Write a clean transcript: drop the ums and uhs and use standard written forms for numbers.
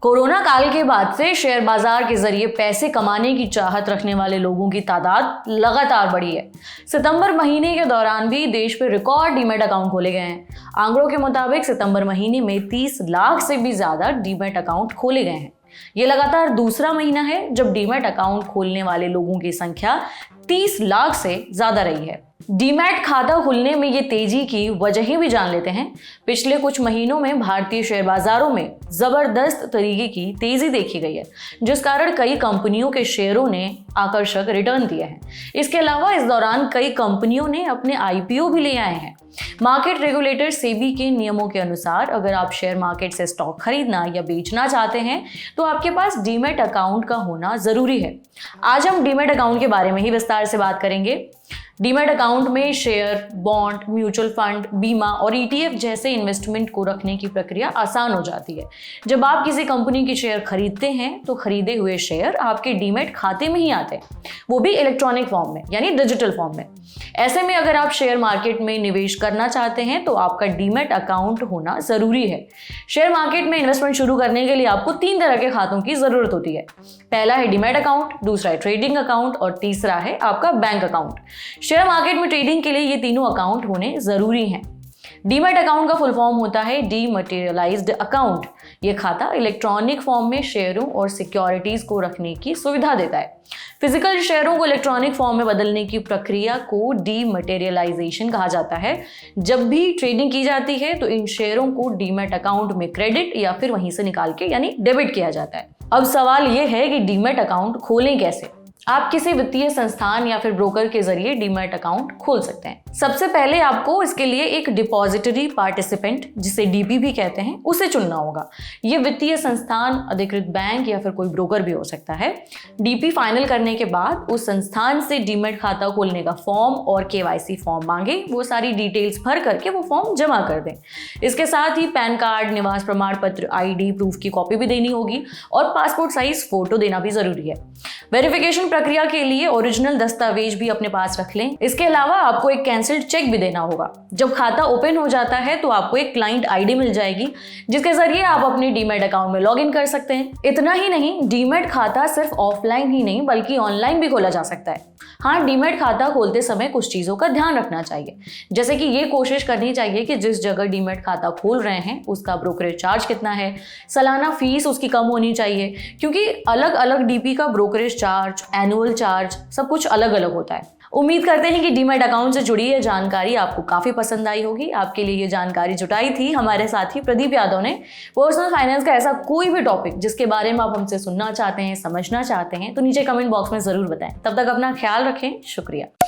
Corona काल के बाद से शेयर बाजार के जरिए पैसे कमाने की चाहत रखने वाले लोगों की तादाद लगातार बढ़ी है। सितंबर महीने के दौरान भी देश में रिकॉर्ड डीमैट अकाउंट खोले गए हैं। आंकड़ों के मुताबिक सितंबर महीने में 30 लाख से भी ज्यादा डीमैट अकाउंट खोले गए हैं। ये लगातार दूसरा महीना है जब डीमैट अकाउंट खोलने वाले लोगों की संख्या 30 लाख से ज्यादा रही है। डीमैट खाता खुलने में ये तेजी की वजहें भी जान लेते हैं। पिछले कुछ महीनों में भारतीय शेयर बाजारों में जबरदस्त तरीके की तेजी देखी गई है, जिस कारण कई कंपनियों के शेयरों ने आकर्षक रिटर्न दिए हैं। इसके अलावा इस दौरान कई कंपनियों ने अपने आईपीओ भी ले आए हैं। मार्केट रेगुलेटर सेबी के नियमों के अनुसार अगर आप शेयर मार्केट से स्टॉक खरीदना या बेचना चाहते हैं तो आपके पास डीमैट अकाउंट का होना जरूरी है। आज हम डीमैट अकाउंट के बारे में ही विस्तार से बात करेंगे। डीमैट अकाउंट में शेयर, बॉन्ड, म्यूचुअल फंड, बीमा और ईटीएफ जैसे इन्वेस्टमेंट को रखने की प्रक्रिया आसान हो जाती है। जब आप किसी कंपनी के शेयर खरीदते हैं तो खरीदे हुए शेयर आपके डीमैट खाते में ही आते हैं, वो भी इलेक्ट्रॉनिक फॉर्म में यानी डिजिटल फॉर्म में। ऐसे में अगर आप शेयर मार्केट में निवेश करना चाहते हैं तो आपका डीमैट अकाउंट होना जरूरी है। शेयर मार्केट में इन्वेस्टमेंट शुरू करने के लिए आपको 3 तरह के खातों की जरूरत होती है। पहला है डीमैट अकाउंट, दूसरा है ट्रेडिंग अकाउंट और तीसरा है आपका बैंक अकाउंट। शेयर मार्केट में ट्रेडिंग के लिए ये तीनों अकाउंट होने जरूरी हैं। डीमैट अकाउंट का फुल फॉर्म होता है डीमटेरियलाइज्ड अकाउंट। ये खाता इलेक्ट्रॉनिक फॉर्म में शेयरों और सिक्योरिटीज को रखने की सुविधा देता है। फिजिकल शेयरों को इलेक्ट्रॉनिक फॉर्म में बदलने की प्रक्रिया को डीमटेरियलाइजेशन कहा जाता है। जब भी ट्रेडिंग की जाती है तो इन शेयरों को डीमैट अकाउंट में क्रेडिट या फिर वहीं से निकाल के यानी डेबिट किया जाता है। अब सवाल यह है कि डीमैट अकाउंट खोलें कैसे। आप किसी वित्तीय संस्थान या फिर ब्रोकर के जरिए डीमैट अकाउंट खोल सकते हैं। सबसे पहले आपको इसके लिए एक डिपॉजिटरी पार्टिसिपेंट, जिसे डीपी भी कहते हैं, उसे चुनना होगा। ये वित्तीय संस्थान, अधिकृत बैंक या फिर कोई ब्रोकर भी हो सकता है। डीपी फाइनल करने के बाद उस संस्थान से डीमैट खाता खोलने का फॉर्म और केवाईसी फॉर्म मांगे। वो सारी डिटेल्स भर करके वो फॉर्म जमा कर दें। इसके साथ ही पैन कार्ड, निवास प्रमाण पत्र, आईडी प्रूफ की कॉपी भी देनी होगी और पासपोर्ट साइज फोटो देना भी जरूरी है। वेरिफिकेशन प्रक्रिया के लिए ओरिजिनल दस्तावेज भी अपने पास रख लें। इसके अलावा आपको एक कैंसिल्ड चेक भी देना होगा। जब खाता ओपन हो जाता है तो आपको एक क्लाइंट आईडी मिल जाएगी, जिसके जरिए आप अपने डीमैट अकाउंट में लॉगिन कर सकते हैं। इतना ही नहीं, डीमैट खाता सिर्फ ऑफलाइन ही नहीं बल्कि ऑनलाइन भी खोला जा सकता है। हाँ, डीमैट खाता खोलते समय कुछ चीजों का ध्यान रखना चाहिए, जैसे कि ये कोशिश करनी चाहिए कि जिस जगह डीमैट खाता खोल रहे हैं उसका ब्रोकरेज चार्ज कितना है, सालाना फीस उसकी कम होनी चाहिए, क्योंकि अलग अलग डीपी का ब्रोकरेज चार्ज, एनुअल चार्ज सब कुछ अलग अलग होता है। उम्मीद करते हैं कि डीमैट अकाउंट से जुड़ी ये जानकारी आपको काफी पसंद आई होगी। आपके लिए ये जानकारी जुटाई थी हमारे साथी प्रदीप यादव ने। पर्सनल फाइनेंस का ऐसा कोई भी टॉपिक जिसके बारे में आप हमसे सुनना चाहते हैं, समझना चाहते हैं, तो नीचे कमेंट बॉक्स में जरूर बताएं। तब तक अपना ख्याल रखें। शुक्रिया।